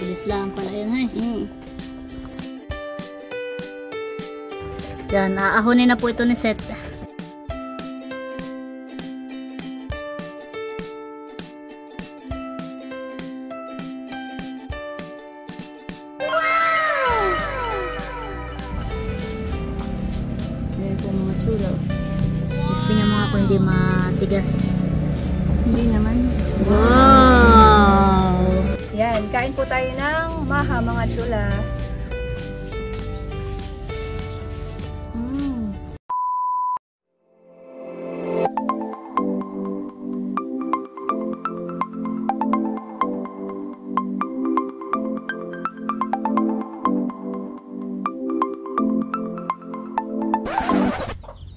Bilis lang pala yan ay. Yan, aahonin na po ito ni Seth. Tingnan mo nga kung hindi matigas. Hindi naman. Wow! Yan, kain po tayo ng maha mga chula.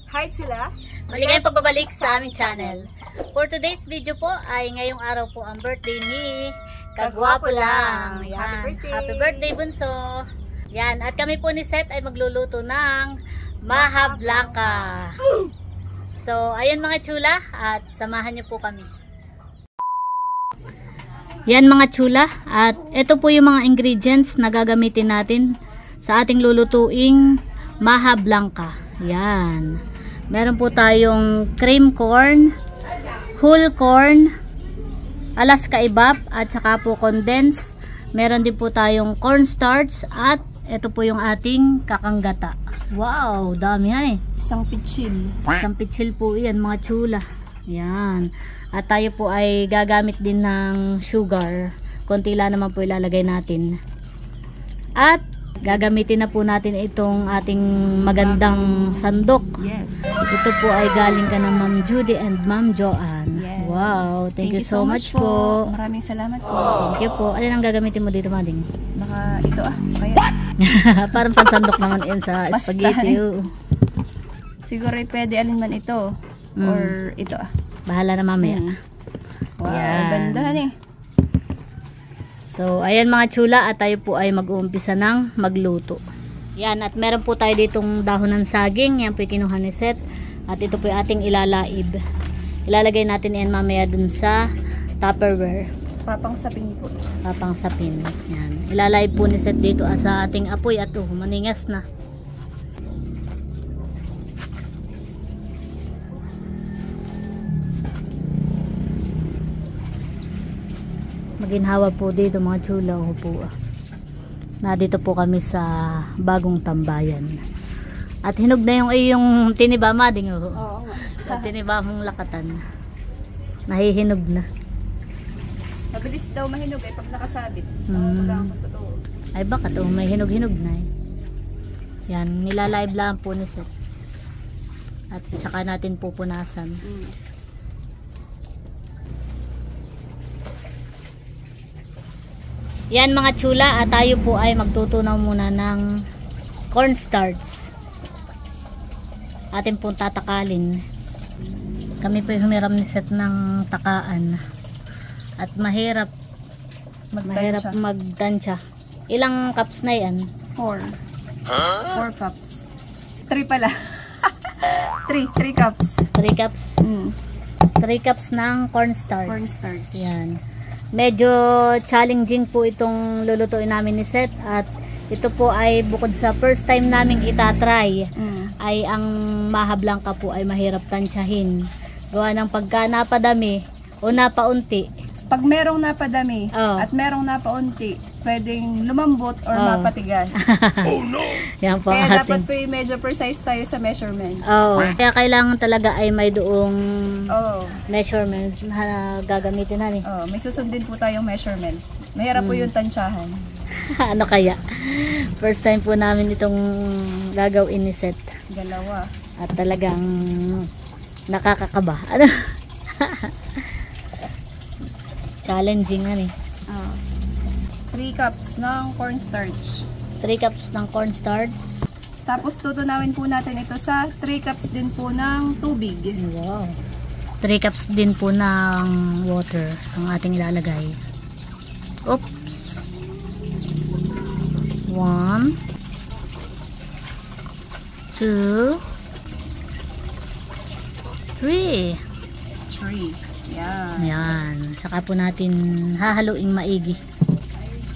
Hi chula! Maligayang pagbabalik sa aming channel. For today's video po ay ngayong araw po ang birthday ni Kagwapo Lang. Yan. Happy birthday! Happy birthday bunso! Yan, at kami po ni Seth ay magluluto ng Maha Blanca. So, ayun mga chula, at samahan niyo po kami. Yan mga chula, at ito po yung mga ingredients na gagamitin natin sa ating lulutuing Maha Blanca. Yan. Meron po tayong cream corn, whole corn, Alaska Ibap, at saka po condensed. Meron din po tayong cornstarch, at ito po yung ating kakanggata. Wow, dami yan eh. Isang pitsil. Isang pitsil po yan mga chula. Yan. At tayo po ay gagamit din ng sugar. Konti lang naman po ilalagay natin. At gagamitin na po natin itong ating magandang sandok. Yes. Ito po ay galing ka ng Ma'am Judy and Ma'am Joanne. Yes. Wow, thank you so much po. Maraming salamat po. Thank you po. Alin ang gagamitin mo dito, Mading? Baka ito kaya. Parang pansandok naman yun sa Basta. spaghetti. Siguro pwede alin man ito. Or ito Bahala na mamaya. Wow, Yan. ganda eh. So, ayan mga chula, at tayo po ay mag-uumpisa ng magluto. Yan, at meron po tayo ditong dahon ng saging. Yan po yung kinuha ni Seth. At ito po yung ating ilalaib. Ilalagay natin yan mamaya dun sa Tupperware. Papangsapin po. Papangsapin. Yan. Ilalaib po ni Seth dito sa ating apoy at maningas na. Maginhawa po dito mga chula po. Na dito po kami sa bagong tambayan. At hinog na yung iyong tiniba, Mading. Oo. Tiniba mong lakatan. Nahihinog na. Mabilis daw mahinog pag nakasabit. Totoo. Ay baka to, may hinog-hinog na eh. Yan, nilalive lang po ni Seth. At saka natin pupunasan. Yan mga chula, at tayo po ay magtutunaw muna ng cornstarch. Atin pong tatakalin. Kami po humiram ni Seth ng takaan. At mahirap magtansya. Ilang cups na yan? 4 cups. 3 pala. 3 cups. 3 cups? 3 cups ng cornstarch. Yan. Medyo challenging po itong lulutuin namin ni Seth, at ito po ay bukod sa first time naming itatry, ay ang Maha Blanca po ay mahirap tansyahin. Gawa ng pagka napadami o napaunti. Pag merong napadami at merong napaunti, pwedeng lumambot or mapatigas. Oh no! Yan po. Kaya dapat po yung medyo precise tayo sa measurement. Kaya kailangan talaga ay may doong measurement na gagamitin natin. May susundin po tayong measurement. Mahirap po yung tansyahan. Ano kaya? First time po namin itong gagawin ni Seth. Dalawa. At talagang nakakakaba. Ano? Challenging nga eh. 3 cups ng cornstarch. 3 cups ng cornstarch. Tapos tutunawin po natin ito sa 3 cups din po ng tubig. Wow. 3 cups din po ng water ang ating ilalagay. Oops. 1 2 3. Yan. Yan. Saka po natin hahaluing maigi.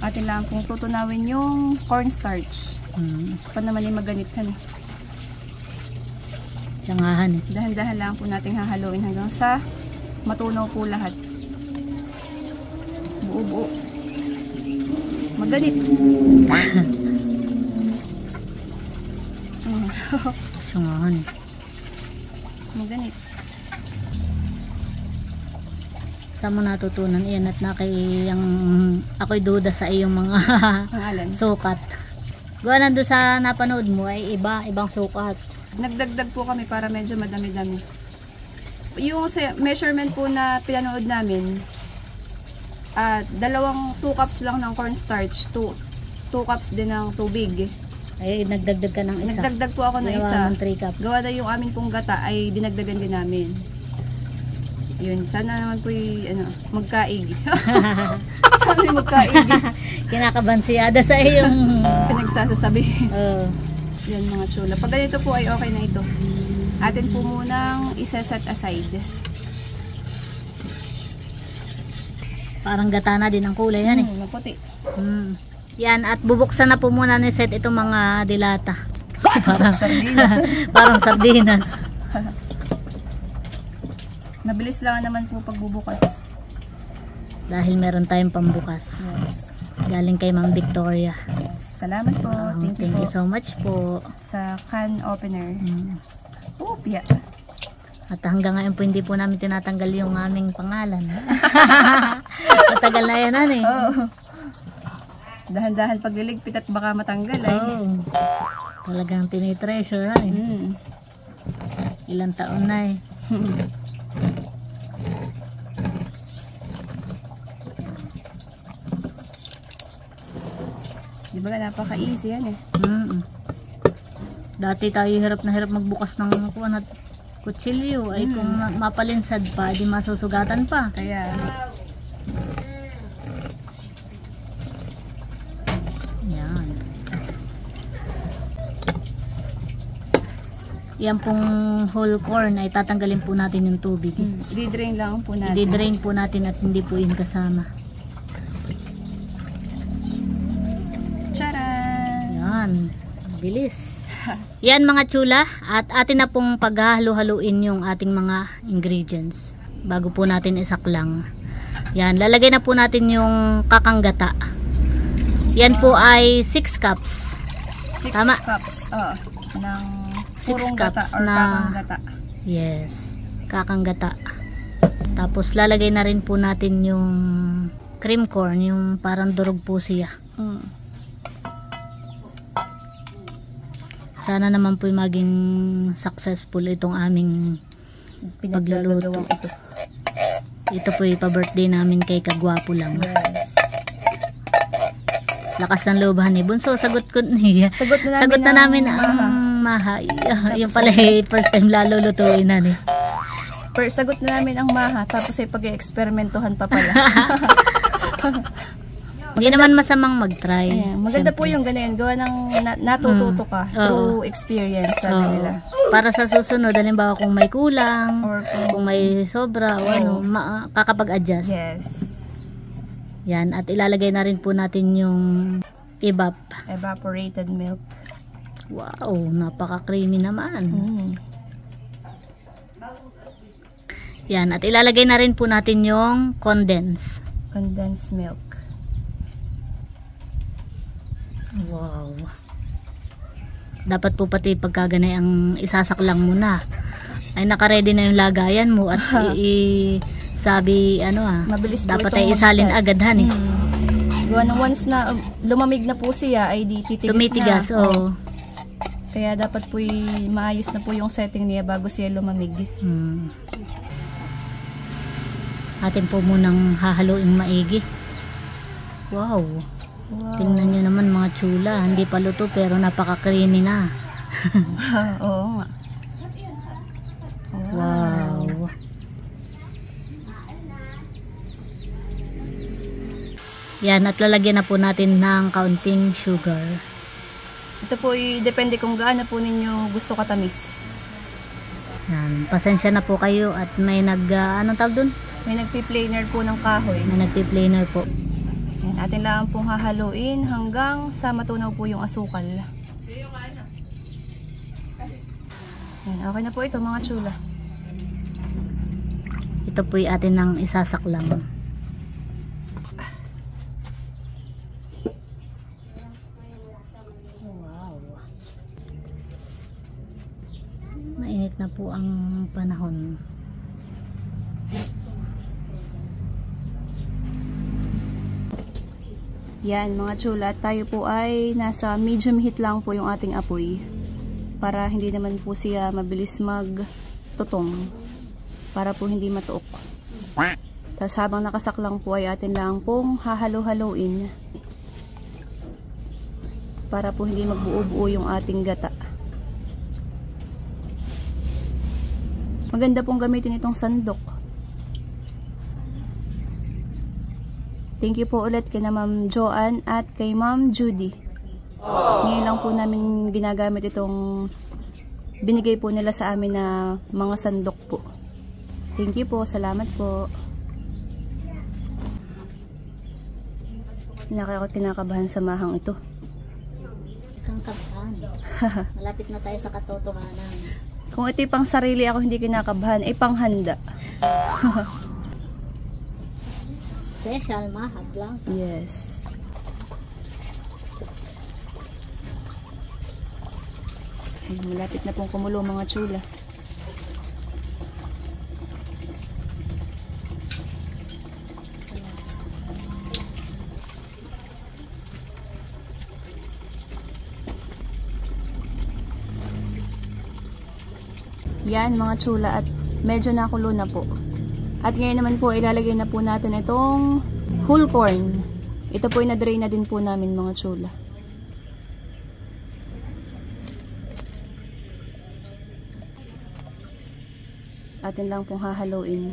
Atin lang pong tutunawin yung cornstarch. Pa naman yung maganitan. Siyangahan. Dahan-dahan lang po natin hahaluin hanggang sa matunaw po lahat. Buo-buo. Maganit. Siyangahan. Maganit. Saan mo natutunan yan at ako'y duda sa iyong mga sukat. Gawa nandun sa napanood mo ay ibang sukat. Nagdagdag po kami para medyo madami-dami. Yung measurement po na pinanood namin, 2 cups lang ng cornstarch, 2 cups din ng tubig. Ay, nagdagdag ka ng isa. Nagdagdag po ako ng isa. 3 cups. Gawa na yung amin pong gata ay dinagdagan din namin. Yun, sana naman po magkaig. Sana magkaig. Kinakabahan si Ada sa iyong pinagsasasabi. Yan mga chula. Pag ganito po ay okay na ito. Atin po munang isa-set aside. Parang gata na din ang kulay yan maputi. Yan, at bubuksan na po muna ni Seth itong mga dilata. Parang sardinas. Parang sardinas. Mabilis lang naman po pagbubukas. Dahil meron tayong pambukas. Yes. Galing kay Ma'am Victoria. Salamat po. Thank you so much po. Sa can opener. Pia. At hanggang ngayon po hindi po namin tinatanggal yung aming pangalan. Matagal na yan Dahan-dahan pagliligpit at baka matanggal Talagang tinitreasure Ilang taon na Di ba napaka-easy yan Dati tayo hirap na hirap magbukas ng kutsilyo ay kung mapalinsad pa, di masusugatan pa. Kaya yan. Yan pong whole corn ay tatanggalin po natin yung tubig. I-drain lang po natin. I-drain po natin at hindi po yun kasama. Charan! Yan. Bilis. Yan mga chula, at atin na pong paghahalo-haluin yung ating mga ingredients bago po natin isaklang. Yan, lalagay na po natin yung kakanggata. Yan po ay 6 cups. 6 Tama? cups ng 6 cups na kakanggata. Yes, kakanggata. Tapos lalagay na rin po natin yung cream corn, yung parang durog po siya. Sana naman po maging successful itong aming pagluluto. Ito po yung pa-birthday namin kay Kagwapo lang. Yes. Lakas ng looban ni Bunso. Sagot na namin ang maha. Yung pala first time lalulutuin na ni. Sagot na namin ang maha. Tapos ay pag-experimentohan pa pala. Hindi naman masamang mag-try. Maganda po yung ganyan. Gawa ng natututo ka through experience, sabi nila. Para sa susunod, halimbawa kung may kulang, or kung may sobra, o kakapag-adjust. Yes. Yan, at ilalagay na rin po natin yung evaporated milk. Wow, napaka-creamy naman. Yan, at ilalagay na rin po natin yung condensed milk. Wow. Dapat po pati pagkaganay ang isasaklang mo na ay naka-ready na yung lagayan mo at mabilis po dapat ay isalin agad Gawa ng once na lumamig na po siya ay tumitigas na. Kaya dapat po maayos na po yung setting niya bago siya lumamig. Atin po munang hahaluin maigi. Wow. Tingnan nyo naman mga chula, hindi pa luto pero napaka-creamy na. Oo nga. Wow. Yan, at lalagyan na po natin ng kaunting sugar. Ito po depende kung gaano po ninyo gusto katamis. Yan, pasensya na po kayo at may anong tawag dun? May nagpi-planer po ng kahoy. May nagpi-planer po. Yan, atin lang pong hahaluin hanggang sa matunaw po yung asukal. Yan, okay na po ito mga chula. Ito po yung atin ng isasaklang. Wow. Mainit na po ang panahon. Yan mga chula, tayo po ay nasa medium heat lang po yung ating apoy. Para hindi naman po siya mabilis magtutong. Para po hindi matuok. Tapos habang nakasaklang po ay atin lang pong hahalo-haloin. Para po hindi magbuo-buo yung ating gata. Maganda pong gamitin itong sandok. Thank you po ulit kay na Ma'am Joanne at kay Ma'am Judy. Ngayon lang po namin ginagamit itong binigay po nila sa amin na mga sandok po. Thank you po. Salamat po. Kinakabahan sa mahang ito. Kang kabahan. Malapit na tayo sa katotohanan. Kung ito'y pang sarili ako hindi kinakabahan, ay pang handa. Special Maha Blanca. Yes. Malapit na pong kumulo mga chula. Yan mga chula at medyo nakulo na po. At ngayon naman po ilalagay na po natin itong whole corn. Ito po ay na-drain na din po namin mga chula. Atin lang pong hahaluin.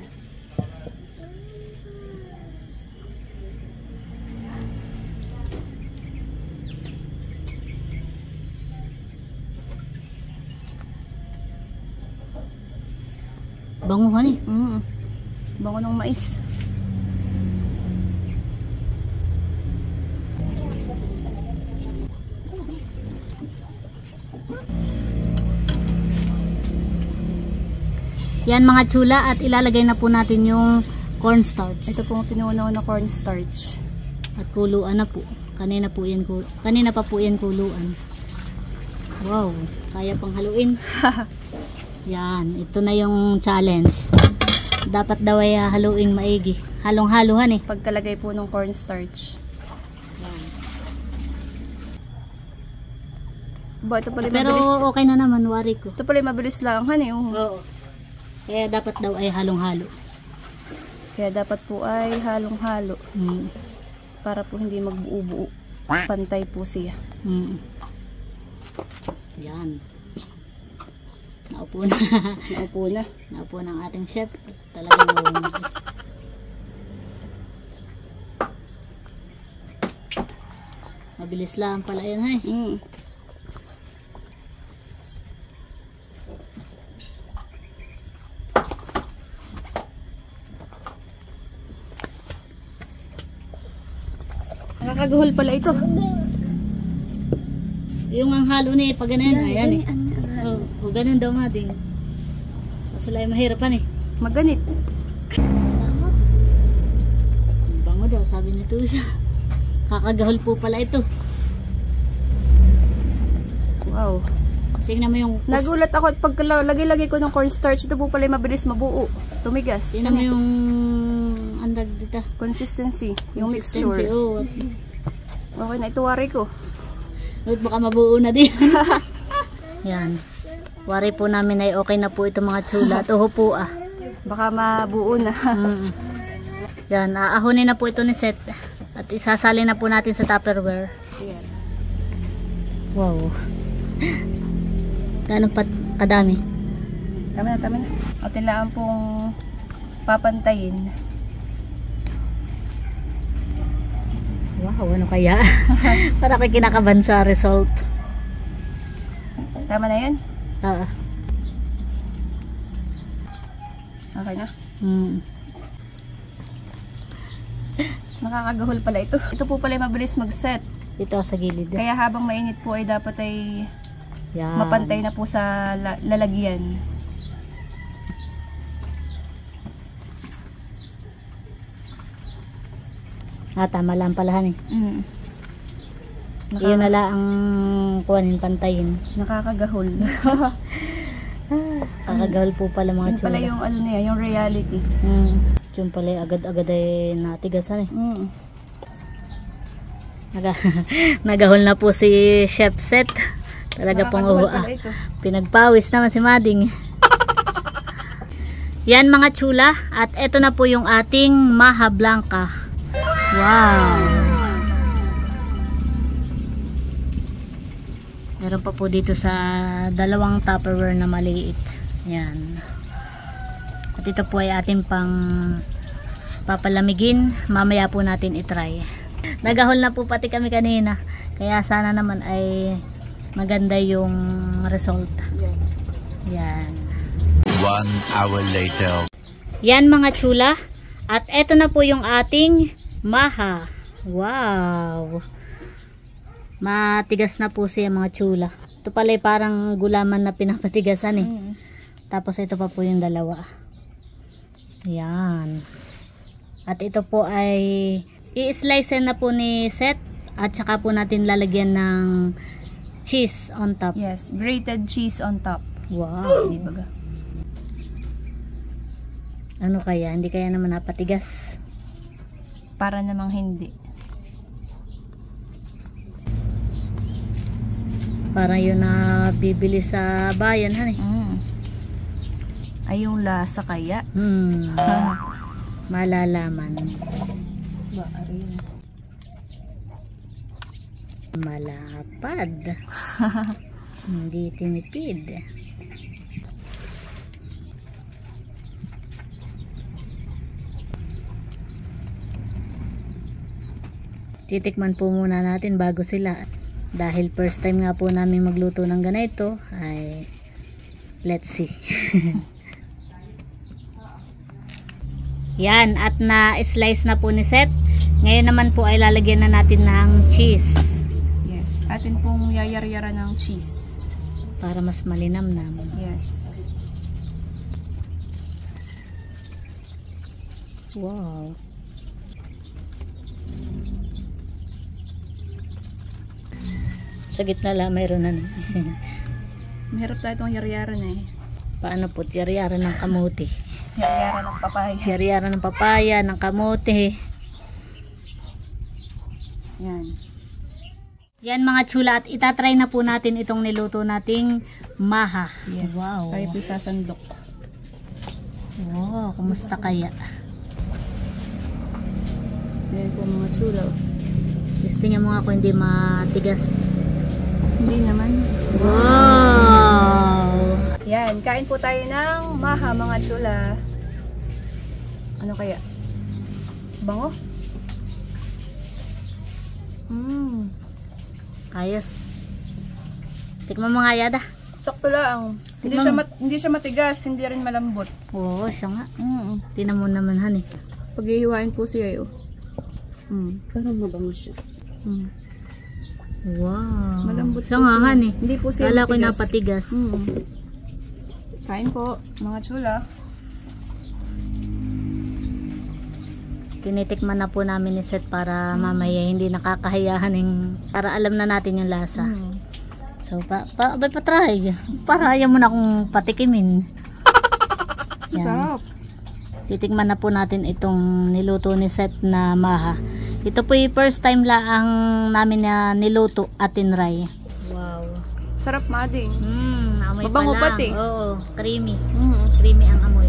Banguhan eh. Bango ng mais. Yan mga chula at ilalagay na po natin yung cornstarch. Ito pong tinunaw na cornstarch. At kuluan na po. Kanina pa po yan kuluan. Wow, kaya pang haluin. Yan, ito na yung challenge. Dapat daw ay haluin maigi. Halong-haluhan eh. Pagkalagay po ng cornstarch. Yan. Ba, ito pala Pero mabilis. okay na naman, wari ko. Ito pala mabilis lang, honey. Oo. Kaya dapat daw ay halong-halo. Kaya dapat po ay halong-halo. Para po hindi magbuo-buo. Pantay po siya. Yan. Naupo na. Naupo na. Naupo ng ating chef. Talagang mabilis lang pala yun ay. Nakakaguhol pala ito. Yung ang halo niya pag ganun, ayan eh. O ganun daw mading. Masala yung mahirapan eh. Maganit. Bango daw, sabi nito siya. Kakagahol po pala ito. Wow. Tingnan mo yung nagulat ako at pagkalagay-lagay ko ng cornstarch, ito po pala mabilis mabuo. Tumigas. Tingnan mo yung andag dito. Consistency. Yung mixture. Oh. Okay na ito, wari ko. Baka mabuo na din. Yan. Wari po namin ay okay na po ito mga chula. Tuho po ah. Baka mabuo na. Yan. Aahonin na po ito ni Seth. At isasali na po natin sa Tupperware. Yes. Wow. Gano'n pa kadami? Tama na, tama na. Atin lang pong papantayin. Wow, ano kaya? Para kay kinakabahan sa result. Tama na yan? Oo. Okay na? Nakakagahol pala ito. Ito po pala mabilis mag-set. Dito sa gilid. Kaya habang mainit po ay dapat ay Yan. mapantay na po sa lalagyan. Tama lang pala eh. Mm. Iyon na lang ang kuhanin pantayin. Nakakagahol. Kakagahol po pala mga Yun tsula. pala yung ano niya, yung reality. Yun pala agad-agad ay natigasan eh. Nagahol na po si Chef Set. Talaga pong pinagpawis naman si Mading. Yan mga tsula. At eto na po yung ating Maha Blanca. Wow! Meron pa po dito sa dalawang Tupperware na maliit. Yan. At ito po ay ating pang papalamigin. Mamaya po natin itry. Nagahol na po pati kami kanina. Kaya sana naman ay maganda yung result. Yan. 1 hour later. Yan mga tsula. At eto na po yung ating Maha. Wow! Matigas na po siya mga tsula. Ito pala parang gulaman na pinapatigasan eh. Tapos ito pa po yung dalawa. Yan. At ito po ay i-slice na po ni Seth. At saka po natin lalagyan ng cheese on top. Yes, grated cheese on top. Wow. Di ba ga? Ano kaya? Hindi kaya naman napatigas? Para namang hindi. Parang yun na bibili sa bayan, honey. Ay yung lasa kaya. Malalaman. Malapad. Hindi tinipid. Titikman po muna natin bago sila. Dahil first time nga po namin magluto ng ganito, ay let's see. Yan, at na-slice na po ni Seth. Ngayon naman po ay lalagyan na natin ng cheese. Yes, atin pong yayaryaran ng cheese. Para mas malinamnam. Yes. Wow. Sa gitna lang mayroon na. Mahirap tayo itong yaryaran eh. Paano po? Yari-yaran ng kamuti. Yaryaran ng papaya. Yari-yaran ng papaya, ng kamuti. Yan. Yan mga tsula, at itatry na po natin itong niluto nating maha. Yes. Wow. Tayo po sasandok. Wow, kumusta kaya? Yan po mga tsula. Testingin mo nga kung hindi matigas. Hindi naman. Wow! Yan, kain po tayo ng maha mga tsula. Ano kaya? Bango? Ayos. Tikman mo nga yada. Sakto lang. Hindi siya matigas, hindi rin malambot. Oo, siya nga. Tinan mo naman honey. Paghihiwain po siya Pero mabango siya. Wow. Malambot siya po nga siya. honey. Hindi po siya Kala ko matigas. napatigas. Kain po, mga tsula. Tinitikman na po namin ni Seth para mamaya hindi nakakahiyahan para alam na natin yung lasa. So, patry. Para ayaw mo na akong patikimin. Masarap. Titikman na po natin itong niluto ni Seth na maha. Ito po yung first time lang namin na niluto at tinry. Wow. Sarap mading. Amoy Mabango pa lang. pati. Oo, creamy. Creamy ang amoy.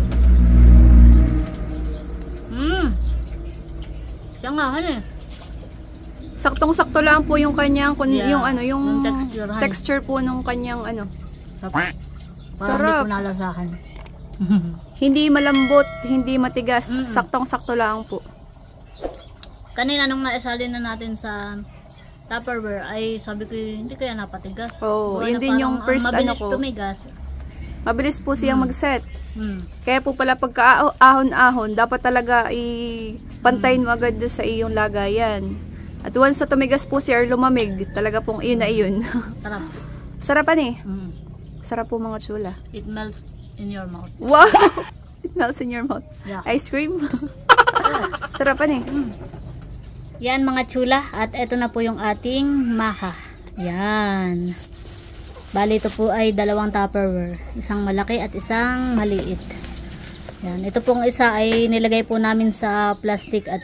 Siya nga, ano eh. Saktong-sakto lang po yung kanyang yung texture, texture po nung kanyang Parang Sarap. hindi ko nalasahan. hindi malambot, hindi matigas. Saktong-sakto lang po. Kanina nung naisalin na natin sa Tupperware ay sabi ko hindi kaya napatigas. Oo, Gawa yun na din parang yung first mabilis ano ko. tumigas. Mabilis po siyang mag-set. Mm. Kaya po pala pagka ahon-ahon, dapat talaga ipantayin mo agad doon sa iyong lagayan. At once na tumigas po siya or lumamig, talaga pong iyon na iyon. Sarap. Sarapan eh. Mm. Sarap po mga chula. It melts in your mouth. Wow! It melts in your mouth. Yeah. Ice cream. Sarapan eh. Yan mga chula. At ito na po yung ating maha. Yan. Bali ito po ay 2 Tupperware. Isang malaki at isang maliit. Yan. Ito pong isa ay nilagay po namin sa plastic at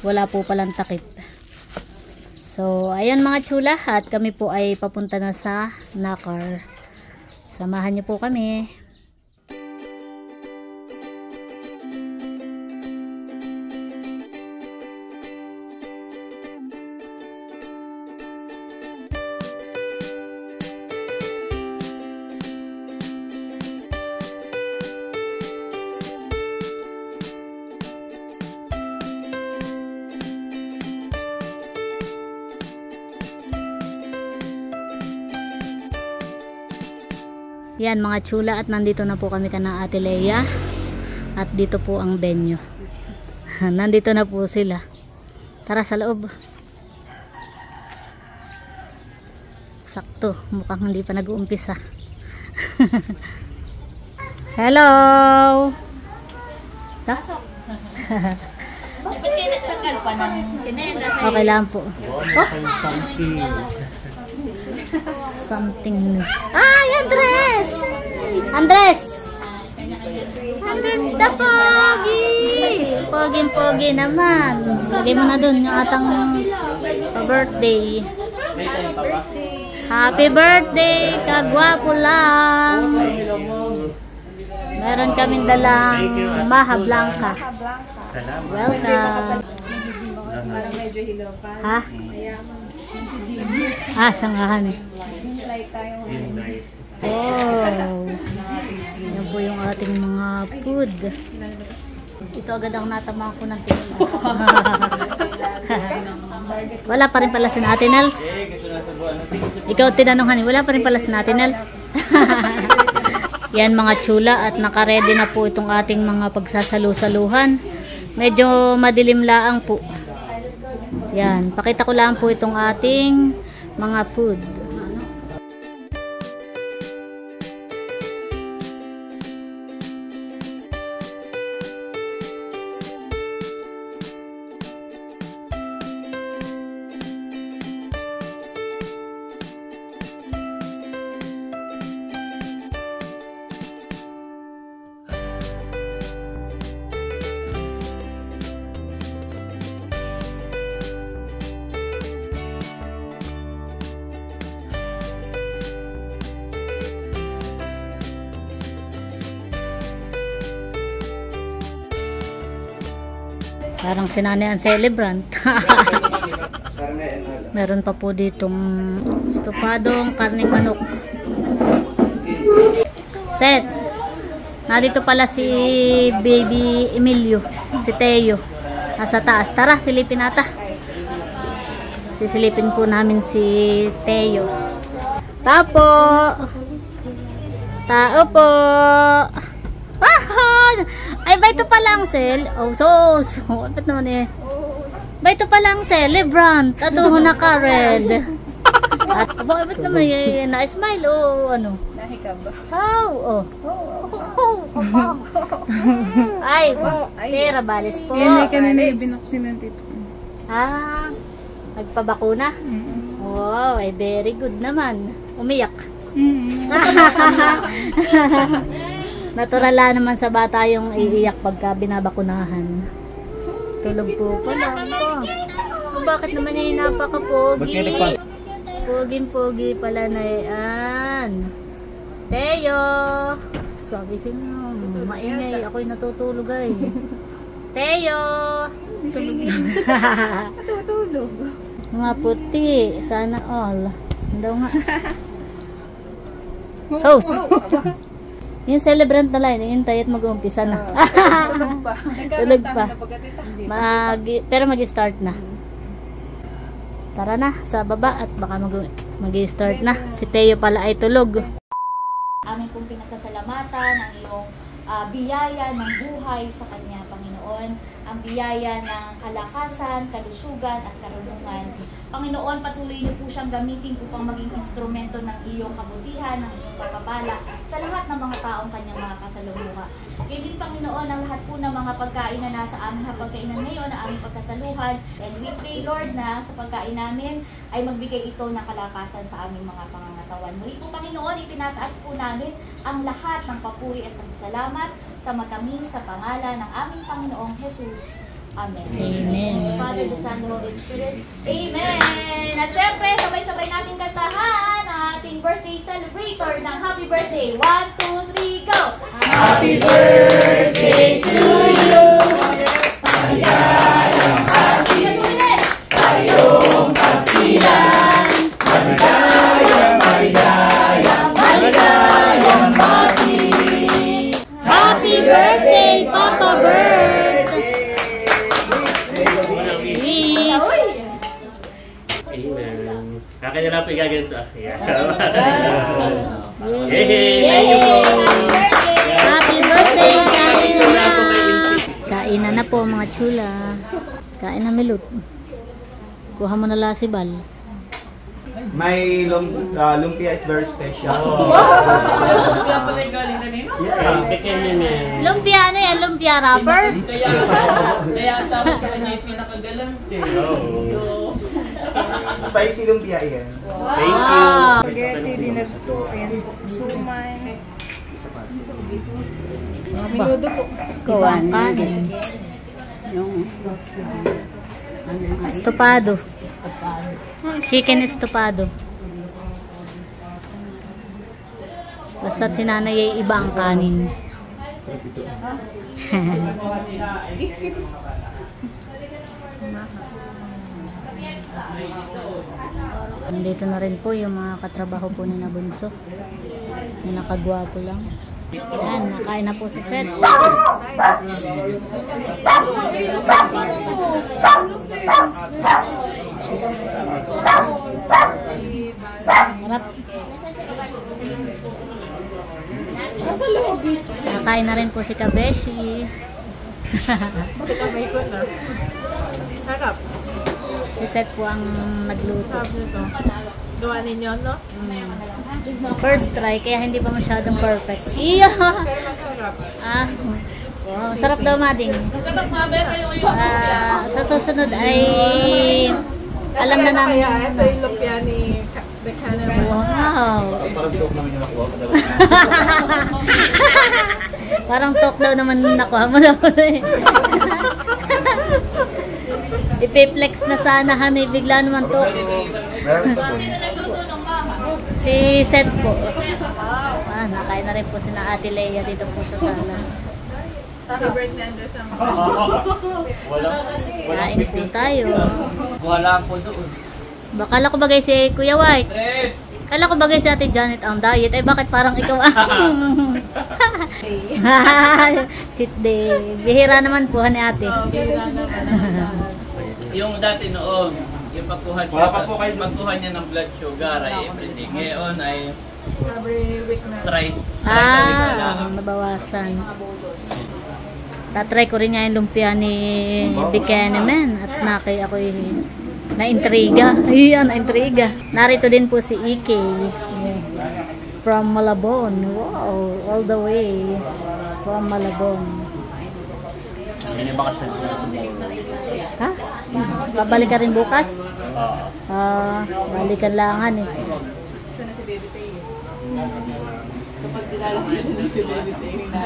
wala po palang takip. So, ayan mga chula. At kami po ay papunta na sa Nakar. Samahan niyo po kami. Yan mga chula, at nandito na po kami kana Ate Leia. At dito po ang venue. Nandito na po sila. Tara sa loob. Sakto, mukhang hindi pa nag-uumpisa. Hello! Pasok! Okay lang po. Oh! Something new. Ay, Andres! Andres! Andres the Pogi! Pogi naman. Lagay mo na dun yung atang birthday. Happy birthday! Kagwapo lang! Meron kaming dalang Maha Blanca. Welcome! Ha? Sangahan eh. Oh. Yan po yung ating mga food. Ito agad ang natama ko ng tingin. Wala pa rin pala si Ate Nels. Ikaw tinanong, wala pa rin pala si Ate Nels. Yan mga chula, at nakaredy na po itong ating mga pagsasalu-saluhan. Medyo madilim laang po. Yan, pakita ko lang po itong ating mga food. Parang sinanay ang celebrant. Meron pa po ditong estofadong karning manok. Ses, narito pala si Baby Emilio, si Teo. Nasa taas. Tara, silipin ata. Sisilipin po namin si Teo. Tapo! Tao po! Ay, ba ito palang ba't naman eh? Ba ito palang celebrant? Atuho na ka, red. At, ba't naman na-smile o ano? Nahikab. How? Oh. Ay, pera balis po. Yan ay kanina ibinuksin ng tito. Nagpabakuna? Wow, ay very good naman. Umiyak. Natural lang naman sa bata yung iiyak pagka binabakunahan. Tulog po pala. Bakit naman yung napaka-pogi? Poging-pogi pala na yan. Teo! Sabi sino, maingay. Ako'y natutulog ay. Teo! Tutulog. Mga puti. Sana all. Daw nga. So, yung celebrant na lang, hintay at mag-uumpisa na. Tulog pa. Tulog pa. Pero mag-start na. Tara na, sa baba at baka mag-start na. Si Teo pala ay tulog. Aming pong pinasasalamatan ang iyong biyaya ng buhay sa Kanya, Panginoon. Ang biyaya ng kalakasan, kalusugan at karunungan. Panginoon, patuloy niyo po siyang gamitin upang maging instrumento ng iyong kabutihan, ng iyong pagpapala sa lahat ng mga taong Kanyang mga kasaluluha. Kaya din, Panginoon, ang lahat po ng mga pagkain na nasa aming hapagkainan ngayon, na aming pagkasaluhan. And we pray, Lord, na sa pagkain namin ay magbigay ito ng kalakasan sa aming mga pangangatawan. Muli po, Panginoon, itinataas po namin ang lahat ng papuri at pasasalamat sa matamis sa pangalan ng aming Panginoong Jesus. Amen. Amen. Father, the Son, the Holy Spirit. Amen. At syempre, sabay-sabay natin kantahan ang ating birthday celebrator ng happy birthday. 1, 2, 3, go! Happy birthday to you. Maligayang happy sa iyong pagsilang. Maligayang, maligayang, maligayang happy. Happy birthday, Papa Bird! Amen. Kaka na lang po igaganto. Yeah. Happy birthday! Kainan na po mga chula. Kain na milot. Kuha mo na lasibal. My lumpia is very special. Lumpia pala yung galing kanina? Yeah. Lumpia ano yan? Lumpia wrapper? Kaya ang tawag sa kanya yung pinakagalante. Spicy lumpia yan. Thank you. Spaghetti, dinagto, ayan po. Suman. Minudo po. Kuwang kanin. Estopado. Chicken estopado. Basta't si nanay ay iba ang kanin. Nandito na rin po yung mga katrabaho po ni Nabunso. Yung nakagwapo lang. Yan, nakain na po si Seth. Harap. Nakain na rin po si Kabeshi. Sarap. Si Seth po ang nagluto. Sarap nito. Gawa ninyo, no? First try, kaya hindi pa masyadong perfect. Iya! Pero masarap. Wow, sarap daw, Mading. Sa susunod ay alam na namin. Kaya ito yung lumpia ni The Canary. Wow! Parang talk daw naman nakuha mo daw. Ipiplex na sana kami, bigla naman talk. Si Seth po. Nakain na rin po si na Ate Leia dito po sa sala. Happy birthday, Andres. Kain po tayo. Wala po doon. Bakala ko bagay si Kuya White. Kala ko bagay si Ate Janet ang diet. Ay bakit parang ikaw ang... Cheat day. Bihira naman po ni Ate. Yung dati noon, yung pagkuha niya ng blood sugar ay everything. Ngayon ay Every week na. thrice. Nabawasan. Tatry ko rin nga yung lumpia ni Buchanan at ako'y na-intriga. Ayan, na-intriga. Narito din po si Ike. From Malabon. Wow, all the way from Malabon. Yan yung bakasyon. Ha? Babalik ka rin bukas? Balikan langan eh.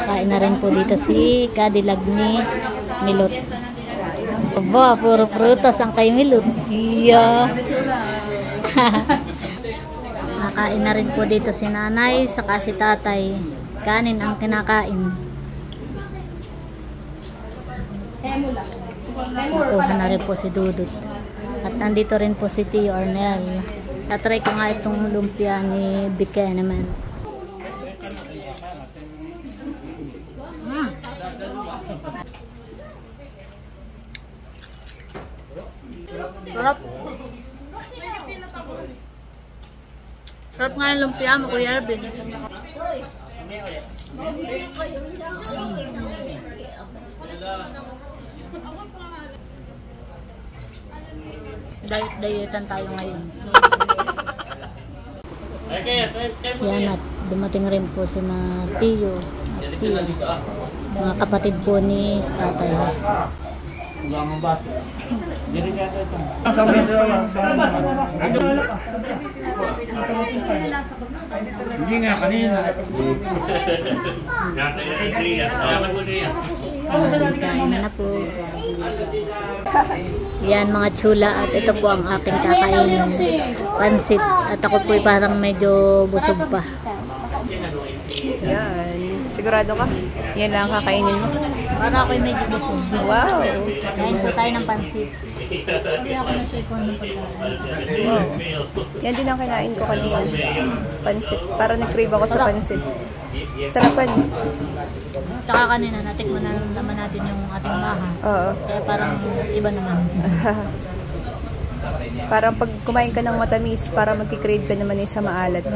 Kain na rin po dito si Kadilag ni Milot. Aba, puro prutas ang kay Milot. Iya. Nakain na rin po dito si nanay saka si tatay. Kanin ang kinakain. Nakuha na rin po si Dudut. At nandito rin po si Tio Arnel. Tatry ko nga itong lumpia ni Buchanan. Sarap. Sarap nga yung lumpia mo, Kuya Arvin. Diet-dietan tayo ngayon. Okay, Yan, at dumating rin po si na Tiyo at Tia, mga kapatid po ni tatay. Hindi nga kanina. Kain na po. Yan mga chula, at ito po ang aking kakainin, pansit, at ako po parang medyo busog pa. Yan. Sigurado ka? Yan lang ang kakainin mo? Para ako'y medyo busog. Wow! Kain po tayo ng pansit. Sabi ako nag-ipon ng pagkain. Wow. Yan din ang kinain ko kanina. Pansit. Para nag-crave ako sa pansit. Sarapan. Saka kanina, natikman na naman natin yung ating maha. Oo. Kaya parang iba naman. Parang pag kumain ka ng matamis, para magki-crave ka naman sa maalat.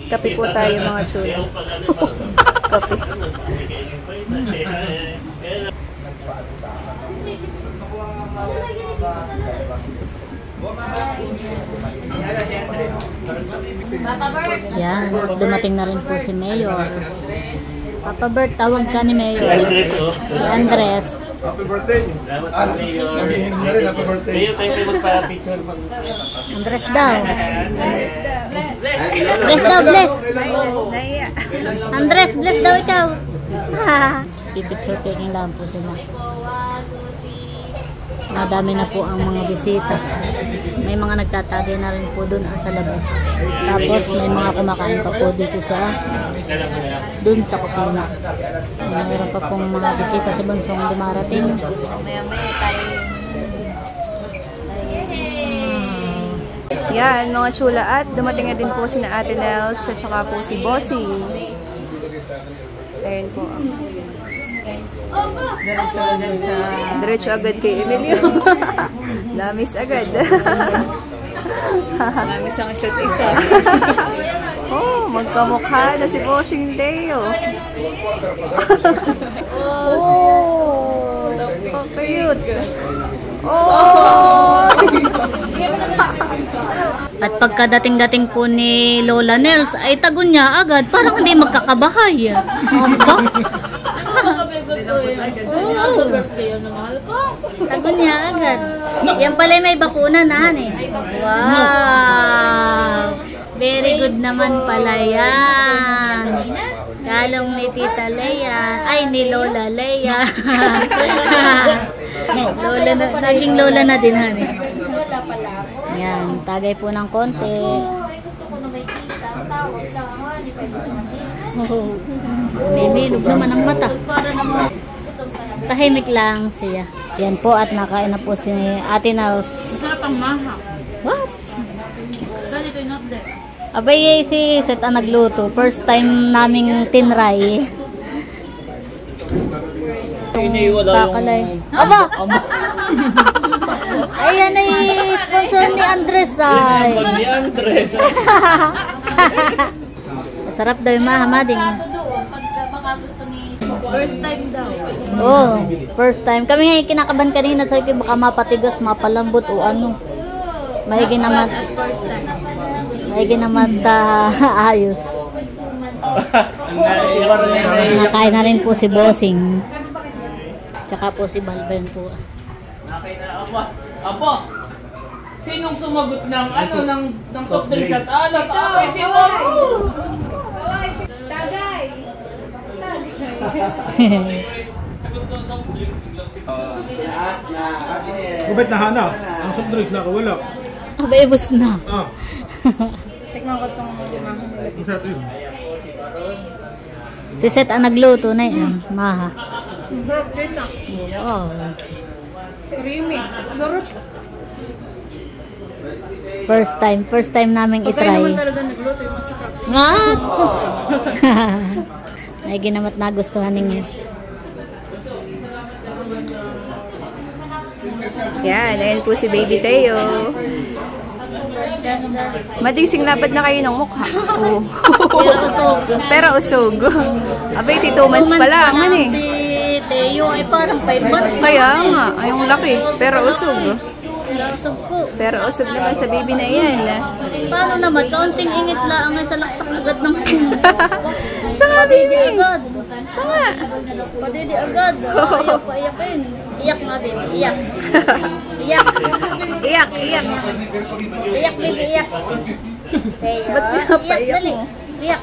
Kape po tayo mga chula. Kape. Yan, dumating na rin po si Mayor. Papa Bert, tawag ka ni Mayor. Si Andres. Happy birthday! Sabihin mo na rin, happy birthday! Mayor, tayo tayo magpa-picture. Andres daw. Bless daw, bless. Naiya. Andres, bless daw ikaw. Pipicture taking lang po sila. Madami na po ang mga bisita. May mga nagtatagay na rin po doon sa labas. Tapos may mga kumakain pa po dito doon sa kusina. Mayroon pa pong mga bisita si Bonsong dumarating. Maya-maya tayo. Yan, mga chula, at dumating na din po si na Ate Nels at saka po si Bossy. Ayan po. Diretso agad kay Emilio. Namis agad. Namis ang isa't isa. Oh, magkamukha na si Bossing Deo. Oh, cute. Oh! At pagkadating-dating po ni Lola Nels ay tagon niya agad, parang hindi magkakabahay. Tagon niya agad. Yan pala may bakuna na Wow! Very good naman pala yan. Kalong ni Tita Leia. Ay, ni Lola Leia. Lola na, naging Lola na din Yan, tagay po ng konti. Mimilog naman ang mata. Tahimik lang siya. Yan po, at nakain na po si Ate Nels. Sarap ang maha. What? Dali ko yung update. Abay, si Seth ang nagluto. First time naming tinry. Kakalay. Aba! Ayan ay sponsor ni Andres ay. Ni Andres. Sarap daw yung mahamading. First time daw. Oh, first time. Kami nga kinakaban kanina, sabi ko baka mapatigas, mapalambot o ano. Maigi naman. Maigi naman ayos. Nakain na rin po si Bossing. Tsaka po si Balben po. Apo! Sinong sumagot ng ng soft drinks at alat? Ay, si Mamo! Tagay! Gubit na hana. Ang soft drinks na ako, wala. Abay, bus na. Tikman ko itong maha. Ang sarap yun. Si Seth ang nagluto na yan. Maha. Sarap din na. Oh. Creamy. Sarap. First time naming Pagkain naman itry. talaga nagluto yung masakap. Ngat! Ay ginamat nagustuhan ninyo. Yan, ayan po si Baby Teo. Mading singlapad na kayo ng mukha. Oo. Pero usog. Pero usog. Abay, 2 months pa lang. Ano eh. Si Teo ay parang 5 months. Kaya nga, ay yung laki. Pero usog. Usog po. Pero usog naman sa baby na yan. Paano naman? Kaunting ingit lang ay sa laksak agad ng Siya nga, baby. agad. Siya nga. Padidi agad. Ayaw pa iyakin. Iyak nga, baby. Iyak. Iyak. Iyak, iyak. Iyak, baby. Iyak. Teo. Ba't pinapaiyak dali. mo? Iyak.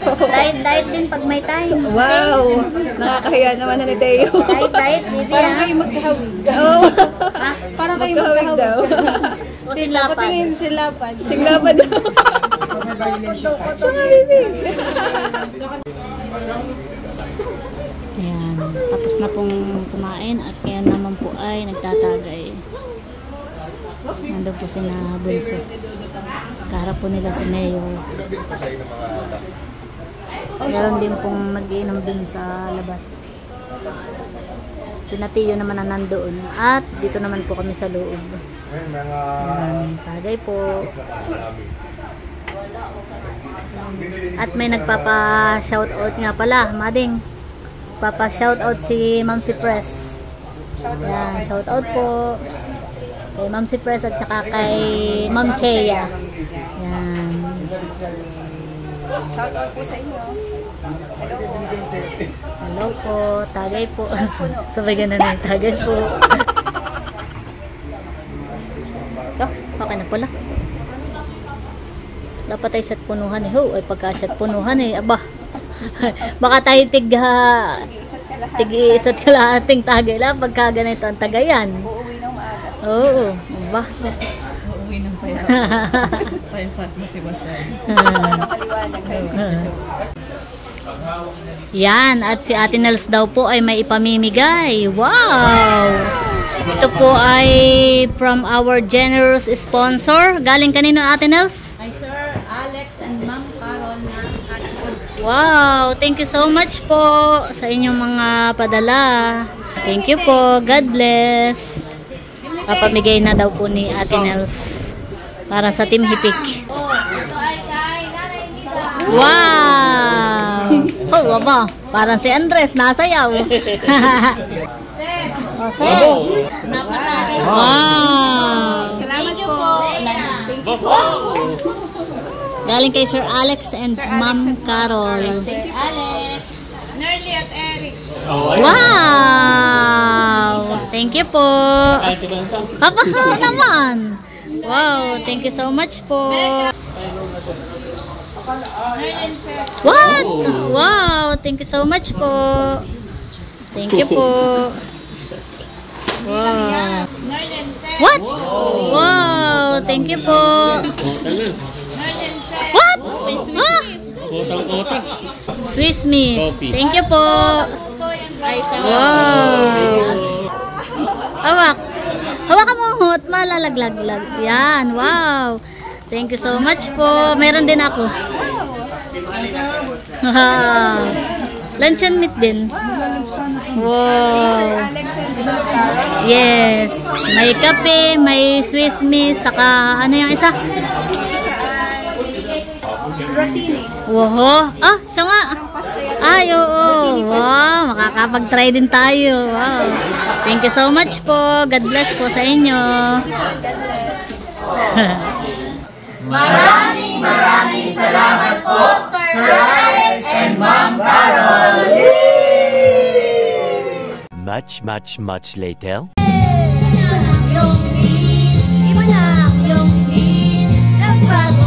Diet din pag may time. Wow. Nakakahiya naman na ni Teo. Diet, baby. Parang kayo magkahawig. Oo. Parang kayo Magkahawig daw. magkahawig. O silapad. Patingin sila pa. Singlapad daw. Siya nga, baby. Ayan, tapos na pong kumain at kaya naman po ay nagtatagay. Nandun po si na Bunso. Kaharap po nila si Mayor. Meron din pong nag-iinom dun sa labas. Si Natiyo naman na nandoon. At dito naman po kami sa loob. Ayan, tagay po. At may nagpapa-shoutout nga pala, Mading. Papa-shoutout si Ma'am si Press. Yan, shoutout po kay Ma'am si Press at saka kay Ma'am Chea. Yan. Shoutout po sa inyo. Hello po. Hello po, tagay po. Sabay ganun na, tagay po. Oh, okay na pala. Dapat ay shot punuhan eh. Ho, ay pagka shot punuhan eh. Aba. Baka tayo tig-isat ka lang ating tagay lang pagka ganito ang tagayan. Uuwi ng maaga. Oo. Aba. Uuwi ng payapat matibasan. Maliwanag. Yan. At si Ate Nels daw po ay may ipamimigay. Wow! Ito po ay from our generous sponsor. Galing kanino, Ate Nels? Hi sir, Alex and Ma'am Carol na Wow! Thank you so much po sa inyong mga padala. Thank you po. God bless. Papamigay na daw po ni Ate Nels para sa Team Hipik. Wow! Oh, waba. Parang si Andres nasayaw. Wow! Salamat po. Thank you po. Galing kay Sir Alex and Ma'am Carol. Sir Alex. Nerly at Eric. Wow! Thank you po. Papa naman. Wow, thank you so much po. What? Wow, thank you so much po. Thank you po. Wow. What? Wow, thank you po. What? Swiss Miss. Thank you po. Wow. Hawak. Hawakan mo at malalaglag. Yan. Wow. Thank you so much po. Meron din ako. Luncheon meat din. Wow. Yes. May kape, may Swiss Miss, saka ano yung isa? Rotini. Wow. Ah, siya nga. Ay, oo. Wow, makakapag-try din tayo. Wow. Thank you so much po. God bless po sa inyo. Maraming salamat po, Sir Alex and Ma'am Carol. Much later. Iba na ang iyong ngin, nagbago